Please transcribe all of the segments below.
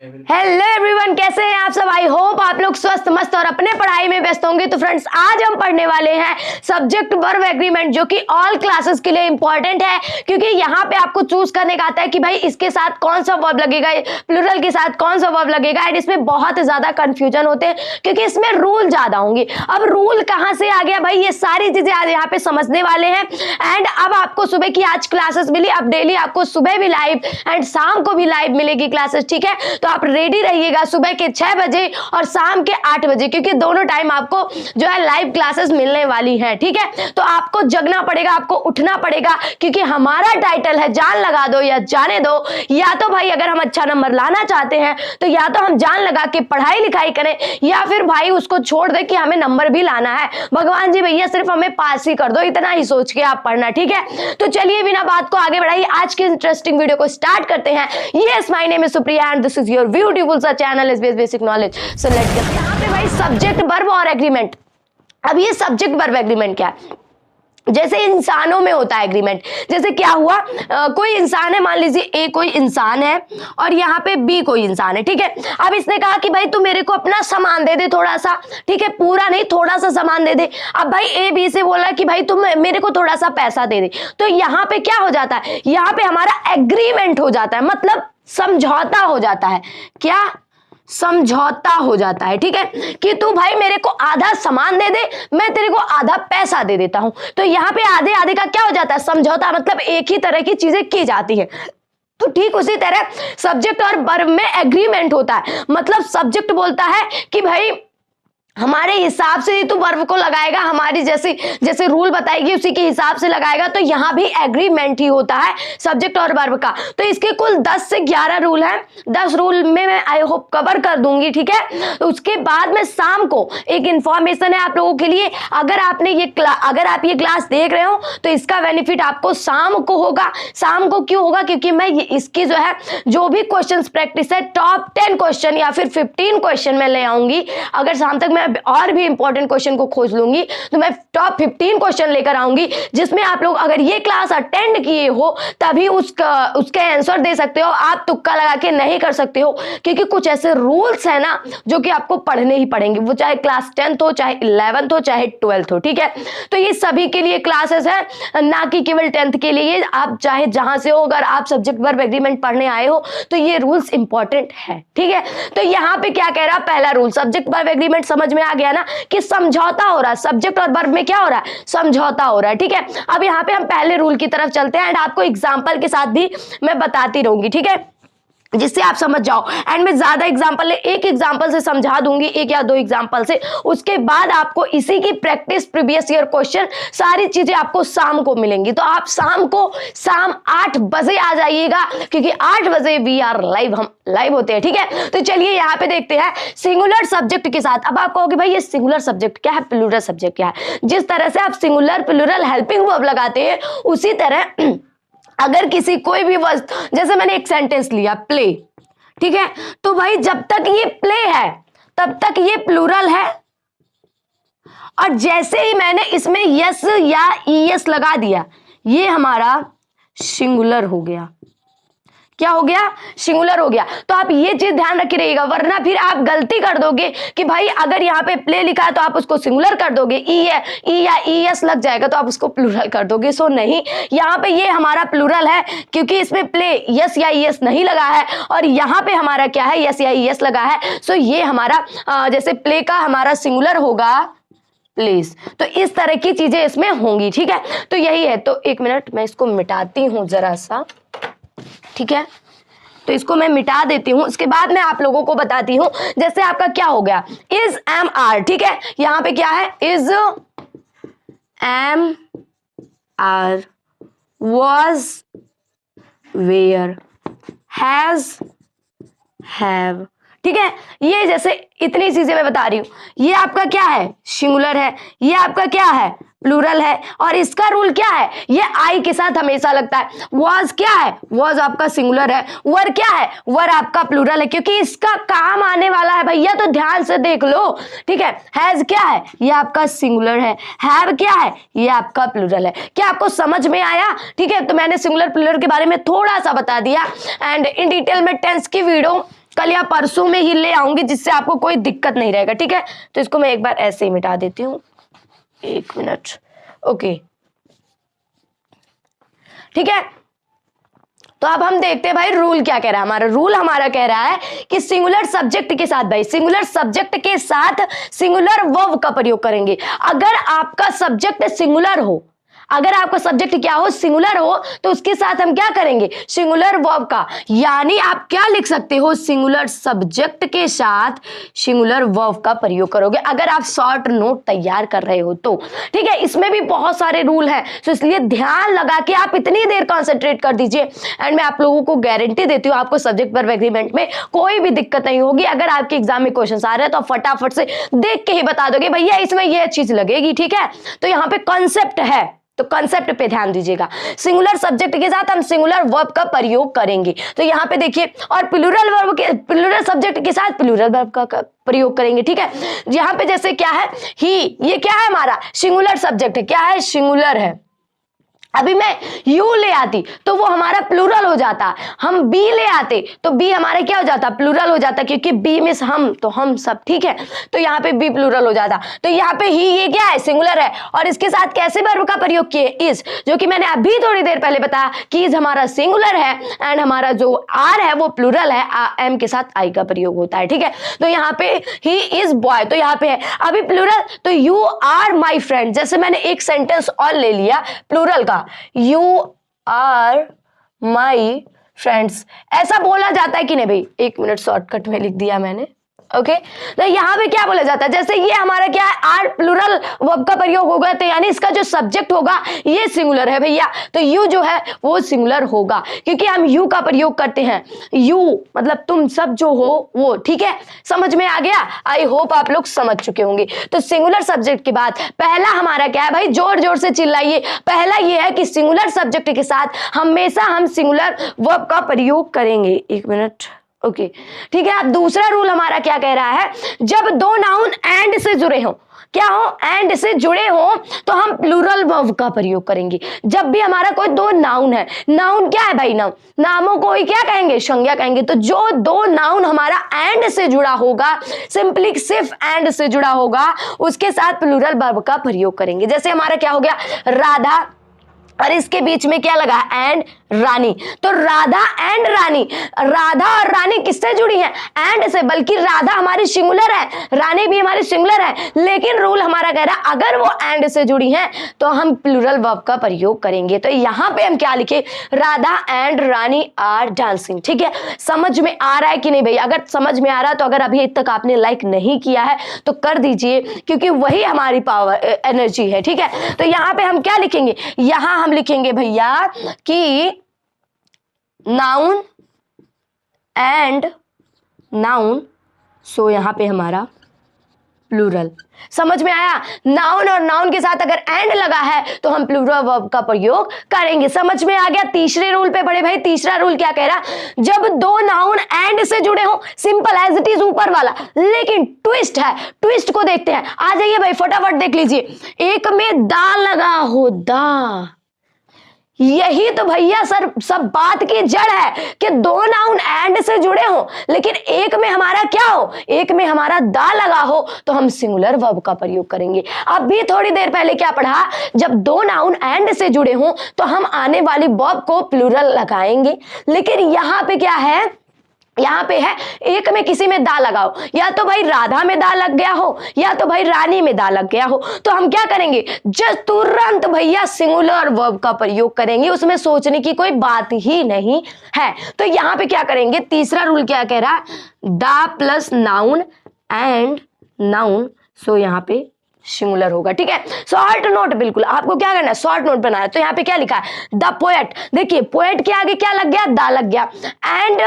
Hello everyone, कैसे हैं आप सब। आई होप आप लोग स्वस्थ मस्त और अपने पढ़ाई में व्यस्त होंगे। तो फ्रेंड्स, आज हम पढ़ने वाले हैं सब्जेक्ट वर्ब एग्रीमेंट, जो कि ऑल क्लासेस के लिए इंपॉर्टेंट है, क्योंकि यहाँ पे आपको चूज करने का आता है कि भाई इसके साथ कौन सा वर्ब लगेगा, प्लूरल के साथ कौन सा वर्ब लगेगा। एंड इसमें बहुत ज्यादा कंफ्यूजन होते हैं क्योंकि इसमें रूल ज्यादा होंगे। अब रूल कहाँ से आ गया भाई, ये सारी चीजें आज यहाँ पे समझने वाले हैं। एंड अब आपको सुबह की आज क्लासेस मिली, अब डेली आपको सुबह भी लाइव एंड शाम को भी लाइव मिलेगी क्लासेस, ठीक है। तो आप रेडी रहिएगा सुबह के 6 बजे और शाम के 8 बजे, क्योंकि दोनों टाइम आपको जो है लाइव क्लासेस मिलने वाली है, ठीक है। तो आपको जगना पड़ेगा, आपको उठना पड़ेगा, क्योंकि हमारा टाइटल है जान लगा दो या जाने दो। या तो भाई अगर हम अच्छा नंबर लाना चाहते हैं तो या तो हम जान लगा के पढ़ाई लिखाई करें, या फिर भाई उसको छोड़ दे कि हमें नंबर भी लाना है। भगवान जी भैया सिर्फ हमें पास ही कर दो, इतना ही सोच के आप पढ़ना, ठीक है। तो चलिए बिना बात को आगे बढ़ाइए, आज की इंटरेस्टिंग वीडियो को स्टार्ट करते हैं। Yes, my name is Supriya and this is your beautiful सा channel SBS basic knowledge. So let's get. यहाँ पे भाई सब्जेक्ट वर्ब और एग्रीमेंट। अब ये सब्जेक्ट वर्ब एग्रीमेंट क्या है, जैसे इंसानों में होता है एग्रीमेंट। जैसे क्या हुआ, कोई इंसान है, मान लीजिए ए कोई इंसान है और यहाँ पे बी कोई इंसान है, ठीक है। अब इसने कहा कि भाई तू मेरे को अपना सामान दे दे थोड़ा सा, ठीक है, पूरा नहीं थोड़ा सा सामान दे दे। अब भाई ए बी से बोला कि भाई तुम मेरे को थोड़ा सा पैसा दे दे। तो यहाँ पे क्या हो जाता है, यहाँ पे हमारा एग्रीमेंट हो जाता है, मतलब समझौता हो जाता है। क्या समझौता हो जाता है, ठीक है, कि तू भाई मेरे को आधा सामान दे दे, मैं तेरे को आधा पैसा दे देता हूं। तो यहाँ पे आधे आधे का क्या हो जाता है, समझौता, मतलब एक ही तरह की चीजें की जाती है। तो ठीक उसी तरह सब्जेक्ट और वर्ब में एग्रीमेंट होता है, मतलब सब्जेक्ट बोलता है कि भाई हमारे हिसाब से ही तू वर्ब को लगाएगा, हमारी जैसे जैसे रूल बताएगी उसी के हिसाब से लगाएगा। तो यहाँ भी एग्रीमेंट ही होता है सब्जेक्ट और वर्ब का। तो इसके कुल 10 से 11 रूल हैं। 10 रूल में मैं आई होप कवर कर दूंगी, ठीक है। तो उसके बाद में शाम को एक इंफॉर्मेशन है आप लोगों के लिए, अगर आप ये क्लास देख रहे हो तो इसका बेनिफिट आपको शाम को होगा। शाम को क्यों होगा, क्योंकि मैं इसकी जो है जो भी क्वेश्चन प्रैक्टिस है, टॉप 10 क्वेश्चन या फिर 15 क्वेश्चन में ले आऊंगी। अगर शाम तक मैं और भी इंपॉर्टेंट क्वेश्चन को खोज लूंगी तो मैं टॉप 15 क्वेश्चन लेकर आऊंगी, जिसमें आप लोग अगर ये क्लास अटेंड किए हो तभी उसके आंसर दे सकते हो। आप तुक्का लगा के नहीं कर सकते हो, क्योंकि कुछ ऐसे रूल्स है ना जो कि आपको पढ़ने ही पड़ेंगे, वो चाहे क्लास 10th हो, चाहे 11th हो, चाहे 12th हो, ठीक है। तो ये सभी के लिए क्लासेस है, ना कि केवल 10th के लिए। आप चाहे जहां से हो, अगर आप सब्जेक्ट वर्ब एग्रीमेंट पढ़ने आए हो तो ये रूल्स इंपॉर्टेंट है, ठीक है। तो यहाँ पे क्या कह रहा, पहला रूल सब्जेक्ट वर्ब एग्रीमेंट समझ में आ गया ना, कि समझौता हो रहा है। सब्जेक्ट और वर्ब में क्या हो रहा है, समझौता हो रहा है, ठीक है। अब यहाँ पे हम पहले रूल की तरफ चलते हैं एंड आपको एग्जांपल के साथ भी मैं बताती रहूंगी, ठीक है, जिससे आप समझ जाओ। एंड मैं ज्यादा एग्जांपल एक एग्जांपल से समझा दूंगी, एक या दो एग्जांपल से। उसके बाद आपको इसी की प्रैक्टिस, प्रीवियस ईयर क्वेश्चन, सारी चीजें आपको शाम को मिलेंगी। तो आप शाम 8 बजे आ जाइएगा, क्योंकि 8 बजे वी आर लाइव, हम लाइव होते हैं, ठीक है। तो चलिए यहाँ पे देखते हैं सिंगुलर सब्जेक्ट के साथ। अब आप कहोगे भाई ये सिंगुलर सब्जेक्ट क्या है, प्लूरल सब्जेक्ट क्या है। जिस तरह से आप सिंगुलर प्लूरल हेल्पिंग वर्ब लगाते हैं, उसी तरह अगर किसी कोई भी वस्तु, जैसे मैंने एक सेंटेंस लिया प्ले, ठीक है, तो भाई जब तक ये प्ले है तब तक ये प्लूरल है, और जैसे ही मैंने इसमें यस या ईएस लगा दिया, ये हमारा सिंगुलर हो गया। क्या हो गया, सिंगुलर हो गया। तो आप ये चीज ध्यान रखे रहिएगा, वरना फिर आप गलती कर दोगे कि भाई अगर यहाँ पे प्ले लिखा है तो आप उसको सिंगुलर कर दोगे, ई या ईएस लग जाएगा तो आप उसको प्लूरल कर दोगे। सो नहीं, यहाँ पे ये हमारा प्लूरल है, क्योंकि इसमें प्ले यस या ईएस नहीं लगा है, और यहाँ पे हमारा क्या है, यस या ईएस लगा है। सो ये हमारा जैसे प्ले का हमारा सिंगुलर होगा प्लेस। तो इस तरह की चीजें इसमें होंगी, ठीक है। तो यही है। तो एक मिनट मैं इसको मिटाती हूँ जरा सा, ठीक है। तो इसको मैं मिटा देती हूं, उसके बाद मैं आप लोगों को बताती हूं। जैसे आपका क्या हो गया, इज एम आर, ठीक है। यहां पे क्या है, is am are, was were, has have, ठीक है। ये जैसे इतनी चीजें मैं बता रही हूं, ये आपका क्या है, सिंगुलर है, ये आपका क्या है, प्लूरल है। और इसका रूल क्या है, ये आई के साथ हमेशा लगता है। वॉज क्या है, वॉज आपका सिंगुलर है। वर क्या है, वर आपका प्लूरल है, क्योंकि इसका काम आने वाला है भैया, तो ध्यान से देख लो, ठीक है। हैज क्या है, ये आपका सिंगुलर है। हैव क्या है, ये आपका प्लूरल है। क्या आपको समझ में आया, ठीक है। तो मैंने सिंगुलर प्लूरल के बारे में थोड़ा सा बता दिया, एंड इन डिटेल में टेंस की वीडियो कल या परसों में ही ले आऊंगी, जिससे आपको कोई दिक्कत नहीं रहेगा, ठीक है। तो इसको मैं एक बार ऐसे ही मिटा देती हूँ, 1 मिनट, ओके, ठीक है। तो अब हम देखते हैं भाई रूल क्या कह रहा है। हमारा रूल हमारा कह रहा है कि सिंगुलर सब्जेक्ट के साथ, भाई सिंगुलर सब्जेक्ट के साथ सिंगुलर वर्ब का प्रयोग करेंगे। अगर आपका सब्जेक्ट सिंगुलर हो, अगर आपका सब्जेक्ट क्या हो, सिंगुलर हो, तो उसके साथ हम क्या करेंगे, सिंगुलर वर्ब का, यानी आप क्या लिख सकते हो, सिंगुलर सब्जेक्ट के साथ सिंगुलर वर्ब का प्रयोग करोगे, अगर आप शॉर्ट नोट तैयार कर रहे हो तो, ठीक है। इसमें भी बहुत सारे रूल हैं, तो इसलिए ध्यान लगा के आप इतनी देर कॉन्सेंट्रेट कर दीजिए, एंड मैं आप लोगों को गारंटी देती हूँ आपको सब्जेक्ट वर्ब एग्रीमेंट में कोई भी दिक्कत नहीं होगी। अगर आपके एग्जाम में क्वेश्चन आ रहे हैं तो आप फटाफट से देख के ही बता दोगे भैया इसमें यह चीज लगेगी, ठीक है। तो यहाँ पे कॉन्सेप्ट है, तो कॉन्सेप्ट पे ध्यान दीजिएगा। सिंगुलर सब्जेक्ट के साथ हम सिंगुलर वर्ब का प्रयोग करेंगे, तो यहाँ पे देखिए, और प्लूरल वर्ब के, प्लूरल सब्जेक्ट के साथ प्लूरल वर्ब का प्रयोग करेंगे, ठीक है। यहाँ पे जैसे क्या है, ही, ये क्या है हमारा सिंगुलर सब्जेक्ट है, क्या है, सिंगुलर है। अभी मैं यू ले आती तो वो हमारा प्लूरल हो जाता, हम बी ले आते तो बी हमारा क्या हो जाता, प्लूरल हो जाता, क्योंकि बी में हम, तो हम सब, ठीक है। तो यहाँ पे बी प्लूरल हो जाता, तो यहाँ पे ही, ये क्या है, सिंगुलर है, और इसके साथ कैसे वर्ब का प्रयोग किए, इज, जो कि मैंने अभी थोड़ी देर पहले बताया कि इज हमारा सिंगुलर है, एंड हमारा जो आर है वो प्लूरल है, एम के साथ आई का प्रयोग होता है, ठीक है। तो यहाँ पे ही इज बॉय, तो यहाँ पे है अभी प्लूरल, तो यू आर माई फ्रेंड, जैसे मैंने एक सेंटेंस और ले लिया प्लूरल का, यू आर माई फ्रेंड्स, ऐसा बोला जाता है कि नहीं भाई, 1 मिनट शॉर्टकट में लिख दिया मैंने, ओके। तो यहाँ पे क्या बोला जाता है, जैसे ये हमारा क्या है, आर प्लूरल वर्ब का प्रयोग होगा, तो यानी इसका जो सब्जेक्ट होगा ये सिंगुलर है भैया, तो यू जो है वो सिंगुलर होगा, क्योंकि हम यू का प्रयोग करते हैं, यू मतलब तुम सब जो हो वो, ठीक है। समझ में आ गया, आई होप आप लोग समझ चुके होंगे। तो सिंगुलर सब्जेक्ट के बाद पहला हमारा क्या है भाई, जोर जोर से चिल्लाइए, पहला ये है कि सिंगुलर सब्जेक्ट के साथ हमेशा हम सिंगुलर वर्ब का प्रयोग करेंगे। 1 मिनट, ओके, ठीक है। अब दूसरा रूल हमारा क्या कह रहा है, जब दो नाउन एंड से जुड़े हो, क्या हो, एंड से जुड़े हो, तो हम प्लूरल वर्ब का प्रयोग करेंगे। जब भी हमारा कोई दो नाउन है, नाउन क्या है भाई, नाउन, नामों को ही क्या कहेंगे, संज्ञा कहेंगे, तो जो दो नाउन हमारा एंड से जुड़ा होगा, सिंपली सिर्फ एंड से जुड़ा होगा, उसके साथ प्लूरल वर्ब का प्रयोग करेंगे। जैसे हमारा क्या हो गया, राधा, और इसके बीच में क्या लगा, एंड रानी, तो राधा एंड रानी, राधा और रानी किससे जुड़ी है, एंड से, बल्कि राधा हमारी सिंगुलर है, रानी भी हमारी सिंगुलर है, लेकिन रूल हमारा कह रहा है अगर वो एंड से जुड़ी हैं तो हम प्लूरल वर्ब का प्रयोग करेंगे। तो यहाँ पे हम क्या लिखे, Radha and Rani are dancing, ठीक है। समझ में आ रहा है कि नहीं भाई, अगर समझ में आ रहा है तो अगर अभी तक आपने लाइक नहीं किया है तो कर दीजिए, क्योंकि वही हमारी पावर एनर्जी है, ठीक है। तो यहाँ पे हम क्या लिखेंगे, यहाँ हम लिखेंगे भैया कि नाउन एंड नाउन, सो यहां पे हमारा प्लूरल, समझ में आया। नाउन और नाउन के साथ अगर एंड लगा है तो हम प्लूरल वर्ब का प्रयोग करेंगे, समझ में आ गया। तीसरे रूल पे बढ़े भाई, तीसरा रूल क्या कह रहा, जब दो नाउन एंड से जुड़े हो, सिंपल एज इट इज ऊपर वाला, लेकिन ट्विस्ट है, ट्विस्ट को देखते हैं, आ जाइए भाई फटाफट देख लीजिए। एक में दा लगा हो, दा, यही तो भैया सर सब बात की जड़ है कि दो नाउन एंड से जुड़े हो, लेकिन एक में हमारा क्या हो, एक में हमारा दा लगा हो, तो हम सिंगुलर वर्ब का प्रयोग करेंगे। अब भी थोड़ी देर पहले क्या पढ़ा, जब दो नाउन एंड से जुड़े हो तो हम आने वाली वर्ब को प्लूरल लगाएंगे, लेकिन यहां पे क्या है, यहाँ पे है एक में किसी में दा लगाओ, या तो भाई राधा में दा लग गया हो, या तो भाई रानी में दा लग गया हो, तो हम क्या करेंगे, जस्ट तुरंत भैया सिंगुलर वर्ब का प्रयोग करेंगे, उसमें सोचने की कोई बात ही नहीं है। तो यहाँ पे क्या करेंगे, तीसरा रूल क्या कह रहा है, दा प्लस नाउन एंड नाउन, सो यहाँ पे सिंगुलर होगा, ठीक है। शॉर्ट नोट, बिल्कुल आपको क्या करना है, शॉर्ट नोट बनाना है। तो यहाँ पे क्या लिखा है, द पोएट, देखिए पोएट के आगे क्या लग गया, दा लग गया, एंड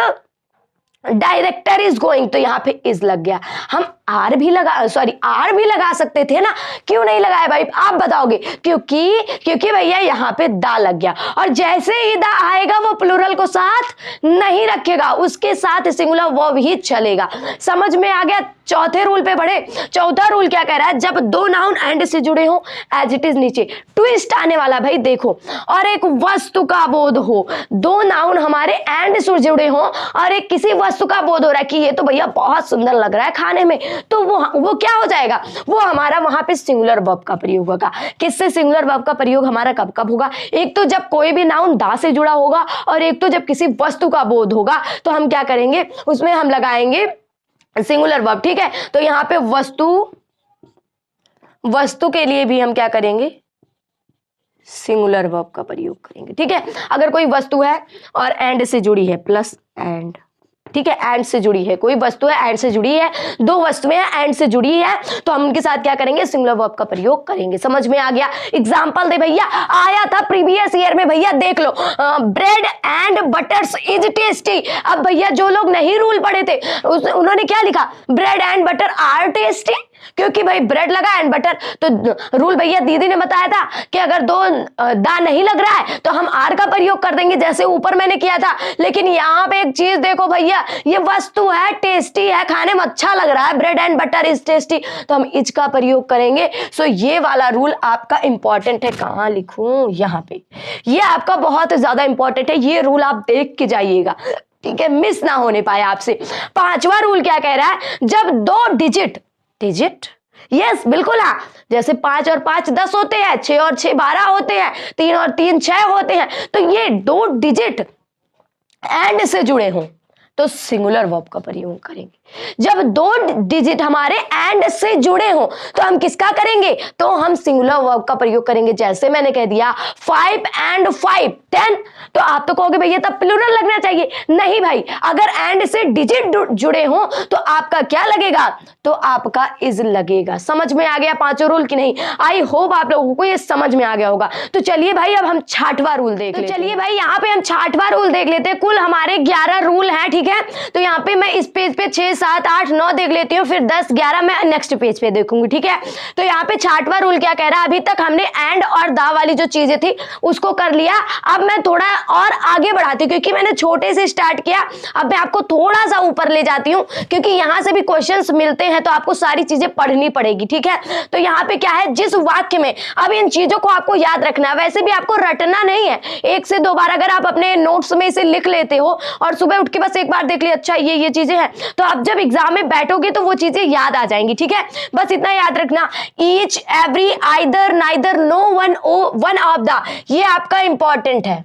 डायरेक्टर इज गोइंग, तो यहाँ पे इज लग गया। हम आर भी लगा सकते थे ना, क्यों नहीं लगाया भाई, आप बताओगे, क्योंकि भैया यहाँ पे दा लग गया, और जैसे ही दा आएगा वो प्लूरल को साथ नहीं रखेगा, उसके साथ सिंगुलर वर्ब ही चलेगा। समझ में आ गया। चौथे रूल पे बढ़े। चौथा रूल क्या कह रहा है, जब दो नाउन एंड से जुड़े हो, एज इट इज नीचे ट्विस्ट आने वाला भाई देखो, और एक वस्तु का बोध हो, दो नाउन हमारे एंड से जुड़े हो और एक किसी वस्तु का बोध हो रहा है कि ये तो भैया बहुत सुंदर लग रहा है खाने में, तो वो क्या हो जाएगा, वो हमारा वहां पे सिंगुलर वर्ब का प्रयोग होगा। किससे सिंगुलर वर्ब का प्रयोग हमारा कब कब होगा, एक तो जब कोई भी नाउन दा से जुड़ा होगा, और एक तो जब किसी वस्तु का बोध होगा, तो हम क्या करेंगे, उसमें हम लगाएंगे सिंगुलर वर्ब। ठीक है, तो यहाँ पे वस्तु के लिए भी हम क्या करेंगे, सिंगुलर वर्ब का प्रयोग करेंगे। ठीक है, अगर कोई वस्तु है और एंड से जुड़ी है, प्लस एंड, ठीक है, एंड से जुड़ी है, कोई वस्तु है एंड से जुड़ी है, दो वस्तुएं हैं एंड से जुड़ी है, तो हम उनके साथ क्या करेंगे, सिंगुलर वर्ब का प्रयोग करेंगे। समझ में आ गया। एग्जांपल दे भैया, आया था प्रीवियस ईयर में, भैया देख लो, bread and butters is tasty. अब भैया जो लोग नहीं रूल पढ़े थे उन्होंने क्या लिखा, bread and butter are tasty, क्योंकि भाई ब्रेड लगा एंड बटर, तो रूल भैया दीदी ने बताया था कि अगर दो दा नहीं लग रहा है तो हम आर का प्रयोग कर देंगे, जैसे ऊपर मैंने किया था। लेकिन यहाँ पे एक चीज देखो भैया, ये वस्तु है, टेस्टी है, खाने में अच्छा लग रहा है, bread and butter is tasty, तो हम इज का प्रयोग करेंगे। सो ये वाला रूल आपका इंपॉर्टेंट है। कहाँ लिखूं, यहाँ पे, ये आपका बहुत ज्यादा इंपॉर्टेंट है, ये रूल आप देख के जाइएगा, ठीक है, मिस ना होने पाए आपसे। पांचवा रूल क्या कह रहा है, जब दो डिजिट, यस बिल्कुल, हाँ, जैसे 5 और 5 10 होते हैं, 6 और 6 12 होते हैं, 3 और 3 6 होते हैं, तो ये 2 डिजिट एंड से जुड़े हों तो सिंगुलर वर्ब का प्रयोग करेंगे। जब 2 डिजिट हमारे एंड से जुड़े हों तो हम किसका करेंगे, तो हम सिंगुलर वर्ब का प्रयोग करेंगे। जैसे मैंने कह दिया 5 एंड 5 10, तो आप तो कहोगे भैया तब प्लूरल लगना चाहिए। नहीं भाई, अगर एंड से डिजिट जुड़े हों तो आपका क्या लगेगा, तो आपका इज लगेगा। समझ में आ गया पांचों रूल की नहीं? आई होप आप लोगों को ये समझ में आ गया होगा। तो चलिए भाई अब हम 6वां रूल देख लेते हैं। चलिए भाई यहाँ पे हम 6वां रूल देख लेते हैं। कुल हमारे 11 रूल हैं, ठीक है। तो यहाँ पे मैं इस पेज पे 6 7 8 9 देख लेती हूँ, फिर 10 11 मैं नेक्स्ट पेज पे देखूंगी, ठीक है। तो यहाँ पे 6वां रूल क्या कह रहा है, अभी तक हमने एंड और दा वाली जो चीजें थी उसको कर लिया। अब मैं थोड़ा और आगे बढ़ाती हूँ, क्योंकि मैंने छोटे से स्टार्ट किया, अब मैं आपको थोड़ा सा ऊपर ले जाती हूँ, क्योंकि यहाँ से भी क्वेश्चंस मिलते हैं तो आपको सारी चीजें पढ़नी पड़ेगी, ठीक है। तो यहाँ पे क्या है, जिस वाक्य में, अब इन चीजों को आपको याद रखना है, वैसे भी आपको रटना नहीं है, 1 से 2 बार अगर आप अपने नोट्स में इसे लिख लेते हो और सुबह उठ के बस एक बार देख लिया, अच्छा ये चीजें हैं, तो आप जब एग्जाम में बैठोगे तो वो चीजें याद आ जाएंगी, ठीक है। बस इतना याद रखना, each every either neither no one of the, ये आपका इंपॉर्टेंट है,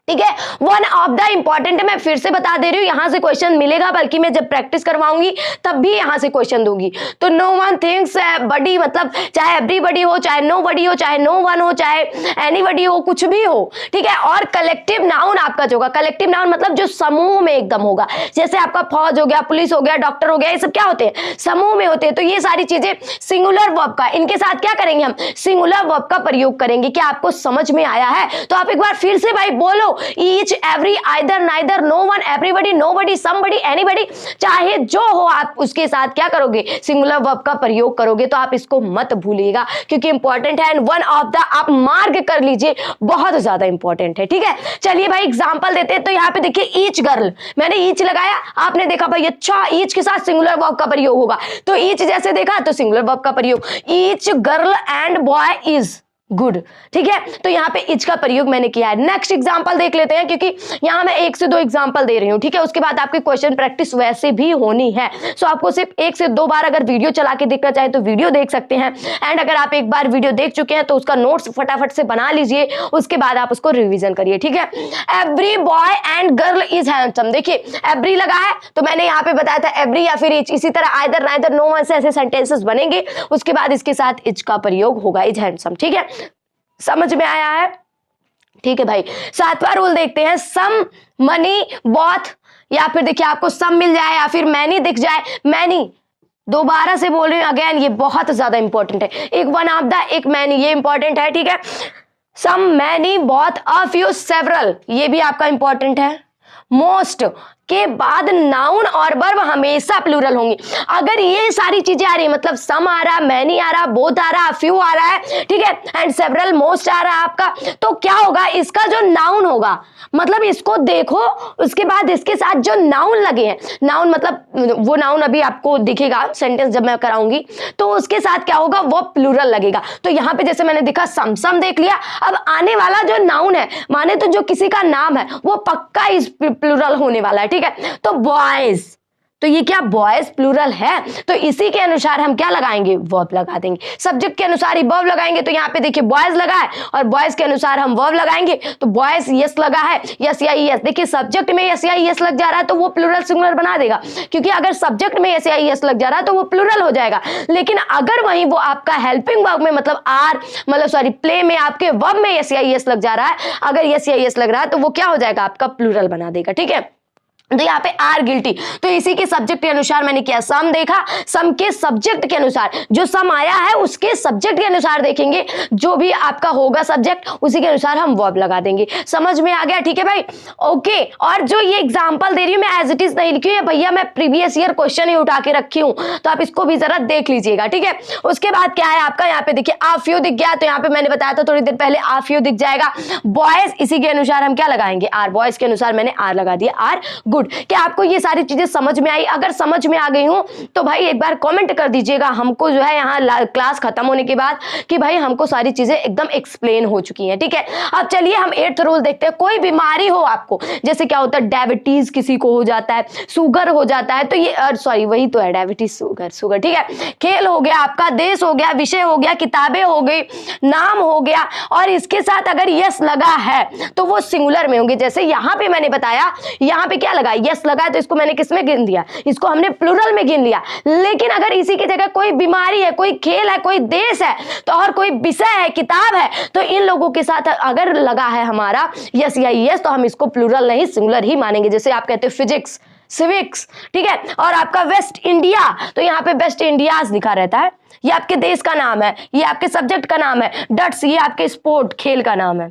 ठीक है। वन ऑफ द इंपॉर्टेंट है, मैं फिर से बता दे रही हूँ, यहां से क्वेश्चन मिलेगा, बल्कि मैं जब प्रैक्टिस करवाऊंगी तब भी यहां से क्वेश्चन दूंगी। तो नो वन थिंग्स बडी, मतलब चाहे एवरीबडी हो, चाहे नो बडी हो, चाहे नो वन हो, चाहे एनीबडी हो, कुछ भी हो, ठीक है। और कलेक्टिव नाउन आपका जो होगा, कलेक्टिव नाउन मतलब जो समूह में एकदम होगा, जैसे आपका फौज हो गया, पुलिस हो गया, डॉक्टर हो गया, ये सब क्या होते हैं, समूह में होते हैं। तो ये सारी चीजें सिंगुलर वर्ब का, इनके साथ क्या करेंगे, हम सिंगुलर वर्ब का प्रयोग करेंगे। क्या आपको समझ में आया है? तो आप एक बार फिर से भाई बोलो, each every either neither no one everybody nobody somebody anybody, चाहे जो हो, आप उसके साथ क्या करोगे, सिंगुलर वर्ब का प्रयोग करोगे। तो आप इसको मत भूलिएगा, क्योंकि इंपॉर्टेंट है। एंड वन ऑफ द आप मार्क कर लीजिए, बहुत ज्यादा इंपॉर्टेंट है, ठीक है। चलिए भाई एग्जांपल देते हैं। तो यहाँ पे देखिए ईच गर्ल, मैंने ईच लगाया, आपने देखा भाई अच्छा ईच के साथ सिंगुलर वर्ब का प्रयोग होगा, तो ईच जैसे देखा तो सिंगुलर वर्ब का प्रयोग, each girl and boy is good, ठीक है। तो यहाँ पे इज का प्रयोग मैंने किया है। नेक्स्ट एग्जांपल देख लेते हैं, क्योंकि यहाँ मैं 1 से 2 एग्जांपल दे रही हूँ, ठीक है। उसके बाद आपकी क्वेश्चन प्रैक्टिस वैसे भी होनी है, सो आपको सिर्फ 1 से 2 बार अगर वीडियो चला के देखना चाहे तो वीडियो देख सकते हैं। एंड अगर आप एक बार वीडियो देख चुके हैं तो उसका नोट्स फटाफट से बना लीजिए, उसके बाद आप उसको रिविजन करिए, ठीक है। Every boy and girl is handsome, देखिए एवरी लगा है तो मैंने यहाँ पे बताया था एवरी या फिर इच, इसी तरह आइदर नाइदर नो वन से ऐसे सेंटेंसेस बनेंगे, उसके बाद इसके साथ इज का प्रयोग होगा, इज हैंडसम, ठीक है। समझ में आया है? ठीक है भाई। 7वां रूल देखते हैं, सम मनी बॉथ, या फिर देखिए आपको सम मिल जाए या फिर मैनी दिख जाए, मैनी दोबारा से बोल रही हूं अगेन, ये बहुत ज्यादा इंपॉर्टेंट है। एक वन ऑफ द, एक मैनी, ये इंपॉर्टेंट है, ठीक है। Some many both a few several, ये भी आपका इंपॉर्टेंट है। मोस्ट के बाद नाउन और वर्ब हमेशा प्लूरल होंगी। अगर ये सारी चीजें आ रही है, मतलब सम आ रहा, मैनी आ रहा, बोथ आ रहा, फ्यू आ रहा है, ठीक है, एंड सेवरल, मोस्ट आ रहा है आपका, तो क्या होगा, इसका जो नाउन होगा, मतलब इसको देखो, उसके बाद इसके साथ जो नाउन लगे हैं, नाउन मतलब वो नाउन अभी आपको दिखेगा सेंटेंस जब मैं कराऊंगी, तो उसके साथ क्या होगा, वो प्लूरल लगेगा। तो यहाँ पे जैसे मैंने देखा सम देख लिया, अब आने वाला जो नाउन है, माने तो जो किसी का नाम है, वो पक्का इस प्लूरल होने वाला है, ठीक है। तो बॉयज, तो ये क्या बॉयज प्लूरल है, तो इसी के अनुसार हम क्या लगाएंगे, वर्ब लगा देंगे। सब्जेक्ट के अनुसार ही वर्ब लगाएंगे, तो यहाँ पे देखिए बॉयज लगा है और बॉयज के अनुसार हम वर्ब लगाएंगे, तो बॉयज यस लगा है, यस या यस। देखिए सब्जेक्ट में यस या यस लग जा रहा है तो वो प्लूरल सिंगुलर बना देगा, क्योंकि अगर सब्जेक्ट में यस या यस लग जा रहा है तो वो प्लूरल हो जाएगा। लेकिन अगर वहीं वो आपका हेल्पिंग वर्ब में मतलब आर मतलब सॉरी प्ले में आपके वर्ब में यस या यस लग जा रहा है, अगर यस या यस लग रहा है तो वो क्या हो जाएगा, आपका प्लूरल बना देगा, ठीक है। तो यहाँ पे आर गिल्टी, तो इसी के सब्जेक्ट के अनुसार मैंने किया सम देखा, सम के सब्जेक्ट के अनुसार जो सम आया है उसके सब्जेक्ट के अनुसार देखेंगे, जो भी आपका होगा सब्जेक्ट उसी के अनुसार हम वर्ब लगा देंगे। समझ में आ गया, ठीक है भाई, ओके। और जो ये एग्जांपल दे रही हूं मैं एज इट इज नहीं लिखी है भैया, मैं प्रीवियस ईयर क्वेश्चन ही उठा के रखी हूं, तो आप इसको भी जरा देख लीजिएगा, ठीक है। उसके बाद क्या है आपका, यहाँ पे देखिए आफ यू दिख गया, तो यहाँ पे मैंने बताया था थोड़ी देर पहले आफ यू दिख जाएगा। बॉयज, इसी के अनुसार हम क्या लगाएंगे, आर, बॉयज के अनुसार मैंने आर लगा दिया, आर गुड। क्या आपको ये सारी चीजें समझ में आई? अगर समझ में आ गई हूं तो भाई एक बार कमेंट कर दीजिएगा हमको जो है यहाँ क्लास खत्म होने के बाद कि भाई हमको सारी चीजें एकदम एक्सप्लेन हो चुकी हैं, ठीक है। अब चलिए हम 8th रूल देखते हैं। कोई बीमारी हो आपको, जैसे क्या होता है डायबिटीज किसी को हो जाता है, शुगर हो जाता है, तो ये सॉरी वही तो है डायबिटीज शुगर, ठीक है। खेल हो गया आपका, देश हो गया, विषय हो गया, किताबें हो गई, नाम हो गया, और इसके साथ अगर यस लगा है तो वो सिंगुलर में होंगे। जैसे यहाँ पे मैंने बताया, यहाँ पे क्या लगा, यस लगा है, तो इसको मैंने किस में गिन दिया, इसको हमने प्लूरल में गिन लिया। लेकिन अगर इसी की जगह कोई बीमारी है, कोई खेल है, कोई देश है, तो और कोई विषय है, किताब है, तो इन लोगों के साथ अगर लगा है हमारा यस या यस तो हम इसको प्लूरल नहीं सिंगुलर ही मानेंगे। जैसे आप कहते हो फिजिक्स, सिविक्स, ठीक है। और आपका वेस्ट इंडिया, तो यहाँ पे वेस्ट इंडियाज लिखा रहता है, ये आपके देश का नाम है, ये आपके सब्जेक्ट का नाम है। डट्स, ये आपके स्पोर्ट खेल का नाम है,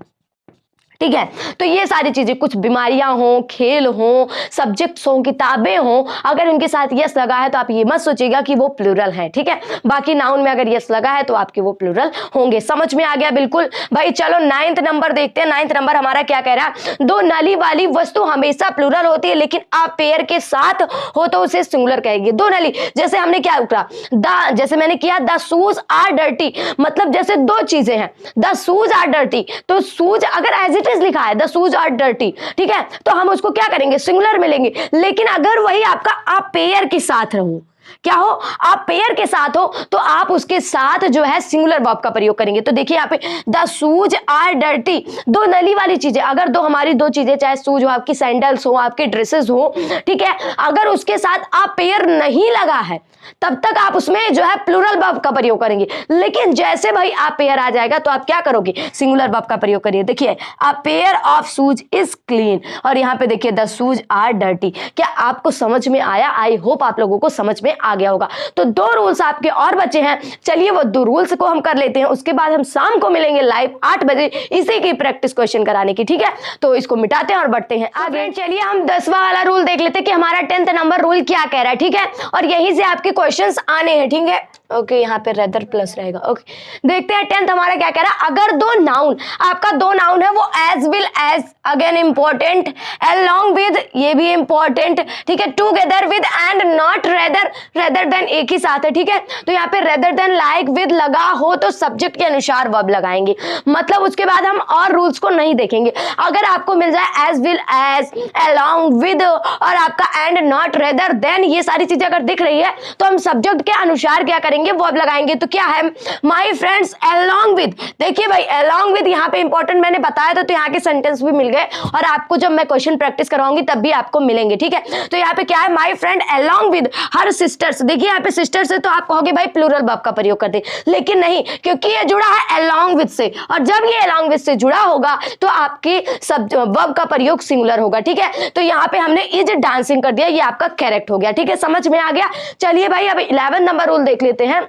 ठीक है। तो ये सारी चीजें, कुछ बीमारियां हो, खेल हो, सब्जेक्ट्स हो, किताबें हो, अगर उनके साथ यस लगा है तो आप ये मत सोचिएगा कि वो प्लूरल है, ठीक है। बाकी नाउन में अगर यस लगा है तो आपके वो प्लूरल होंगे। समझ में आ गया बिल्कुल भाई। चलो 9th नंबर देखते हैं। 9th नंबर हमारा क्या कह रहा है, दो नली वाली वस्तु हमेशा प्लूरल होती है, लेकिन आप पेयर के साथ हो तो उसे सिंगुलर कहेंगे। दो नली, जैसे हमने क्या उतरा जैसे मैंने किया द शूज आर डर्टी, मतलब जैसे दो चीजें हैं, द शूज आर डर्टी, तो शूज अगर एज लिखा है द शूज आर डर्टी, ठीक है, तो हम उसको क्या करेंगे, सिंगुलर में लेंगे। लेकिन अगर वही आपका आप पेयर के साथ रहो, क्या हो, आप पेयर के साथ हो, तो आप उसके साथ जो है सिंगुलर वर्ब का प्रयोग करेंगे। तो देखिए यहाँ पे द शूज आर डर्टी, दो नली वाली चीजें, अगर दो हमारी दो चीजें, चाहे शूज हो, आपकी सैंडल्स हो, आपके ड्रेसेस हो, ठीक है, अगर उसके साथ आप पेयर नहीं लगा है तब तक आप उसमें जो है प्लूरल वर्ब का प्रयोग करेंगे। लेकिन जैसे भाई आप पेयर आ जाएगा तो आप क्या करोगे, सिंगुलर वर्ब का प्रयोग करिए। देखिए a pair of shoes is clean, और यहाँ पे देखिए द शूज आर डर्टी। क्या आपको समझ में आया? आई होप आप लोगों को समझ में आ गया होगा। तो 2 रूल्स आपके और बचे हैं, चलिए वो 2 रूल्स को हम कर लेते हैं। उसके बाद हम शाम को मिलेंगे लाइव 8 बजे इसी की प्रैक्टिस क्वेश्चन कराने की, ठीक है। तो इसको मिटाते हैं और बढ़ते हैं आगे। चलिए हम 10वां वाला रूल देख लेते हैं कि हमारा 10th नंबर रूल क्या कह रहा है, ठीक है। और यहीं से आपके क्वेश्चंस आने हैं, ठीक है। ओके, यहाँ पे रेदर प्लस रहेगा। ओके, देखते हैं 10th हमारा क्या कह रहा है। अगर दो नाउन, आपका 2 नाउन है, वो as well as, again important, along with, ये भी इंपॉर्टेंट, ठीक है, together with and not rather, rather than एक ही साथ है, ठीक है। तो यहाँ पे रेदर देन, लाइक, विद लगा हो तो सब्जेक्ट के अनुसार वर्ब लगाएंगे। मतलब उसके बाद हम और रूल्स को नहीं देखेंगे। अगर आपको मिल जाए as well as, along with और आपका एंड नॉट रेदर देन, ये सारी चीजें अगर दिख रही है तो हम सब्जेक्ट के अनुसार क्या करेंगे, वर्ब लगाएंगे। तो क्या है, माय फ्रेंड्स अलोंग विद। देखिए भाई अलोंग विद यहाँ पे इंपॉर्टेंट मैंने बताया था, तो यहाँ के सेंटेंस भी मिल गए और आपको जब मैं क्वेश्चन प्रैक्टिस करवाऊंगी तब भी आपको मिलेंगे, ठीक है। तो यहाँ पे क्या है, my friend along with her sisters. देखिए यहाँ पे सिस्टर्स है तो आप कहोगे भाई प्लूरल वर्ब का प्रयोग कर दे, लेकिन नहीं, क्योंकि ये जुड़ा है अलोंग विद से, और जब ये अलोंग विद से जुड़ा होगा तो आपके सब वर्ब का प्रयोग सिंगुलर होगा, ठीक है। तो यहाँ पे हमने इज डांसिंग कर दिया, ये आपका करेक्ट हो गया, ठीक है, समझ में आ गया। चलिए भाई अब 11 नंबर रूल देख लेते हैं,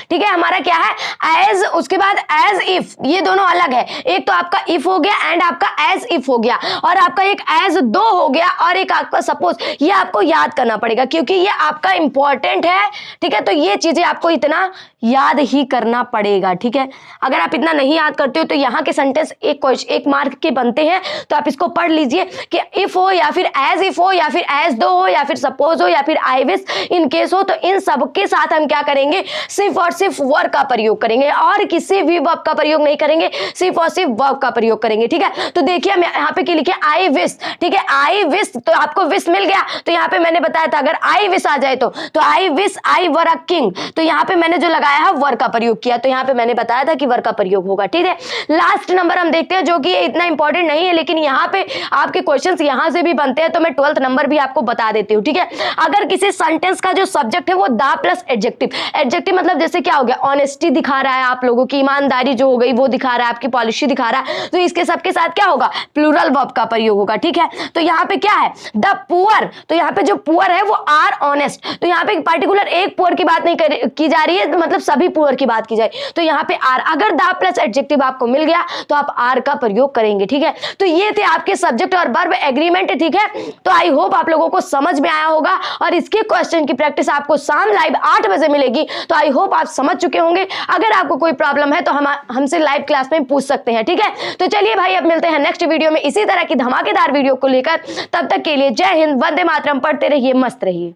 ठीक है। हमारा क्या है, एज, उसके बाद एज इफ, ये दोनों अलग है। एक तो आपका इफ हो गया एंड आपका एज इफ हो गया, और आपका एक एज दो हो गया और एक आपका सपोज। ये आपको याद करना पड़ेगा क्योंकि ये आपका इंपॉर्टेंट है, ठीक है। तो ये चीजें आपको इतना याद ही करना पड़ेगा, ठीक है। अगर आप इतना नहीं याद करते हो तो यहाँ के सेंटेंस एक मार्क के बनते हैं, तो आप इसको पढ़ लीजिए कि इफ हो या फिर एज इफ हो या फिर एज दो हो या फिर सपोज हो या फिर आई विश इन केस हो, तो इन सब के साथ हम क्या करेंगे, सिर्फ और सिर्फ वर्ब का प्रयोग करेंगे और किसी भी वर्ब का प्रयोग नहीं करेंगे, सिर्फ और सिर्फ वर्ब का प्रयोग करेंगे, ठीक है। तो देखिए हम यहाँ पे क्या लिखे, आई विश, ठीक है। आई विश, तो आपको विश मिल गया, तो यहाँ पे मैंने बताया था अगर आई विश आ जाए तो I wish I were a king, तो यहाँ पे मैंने जो लगाया है वर का प्रयोग किया, तो यहाँ पे मैंने बताया था कि वर का प्रयोग होगा, ठीक है। लास्ट नंबर हम देखते हैं जो कि इतना इंपॉर्टेंट नहीं है, लेकिन यहाँ पे आपके क्वेश्चंस यहाँ से भी बनते हैं, तो मैं 12th नंबर भी आपको बता देती हूँ, ठीक है। अगर किसी सेंटेंस का जो सब्जेक्ट है वो द प्लस एडजेक्टिव, एडजेक्टिव मतलब जैसे क्या हो गया, ऑनेस्टी दिखा रहा है आप लोगों की, ईमानदारी जो हो गई वो दिखा रहा है, आपकी पॉलिसी दिखा रहा है, तो इसके सबके साथ क्या होगा, प्लूरल वर्ब का प्रयोग होगा, ठीक है। तो यहाँ पे क्या है, द पुअर, तो यहाँ पे जो पुअर है वो आर ऑनेस्ट, तो यहाँ पे पार्टिकुलर एक पुअर की बात नहीं की जा रही है, तो मतलब सभी पुअर की बात की जाए, तो यहाँ पे आर, अगर द प्लस एडजेक्टिव आपको मिल गया तो आप आर का प्रयोग करेंगे, ठीक है। तो ये थे आपके सब्जेक्ट और वर्ब एग्रीमेंट, ठीक है। तो आई होप आप लोगों को समझ में आया होगा, और इसके क्वेश्चन की प्रैक्टिस आपको शाम लाइव 8 बजे मिलेगी, तो आई होप आप समझ चुके होंगे। अगर आपको कोई प्रॉब्लम है तो हमसे लाइव क्लास में पूछ सकते हैं, ठीक है। तो चलिए भाई, अब मिलते हैं नेक्स्ट वीडियो में इसी तरह की धमाकेदार वीडियो को लेकर, तब तक के लिए जय हिंद, वंदे मातरम, पढ़ते रहिए, मस्त रहिए।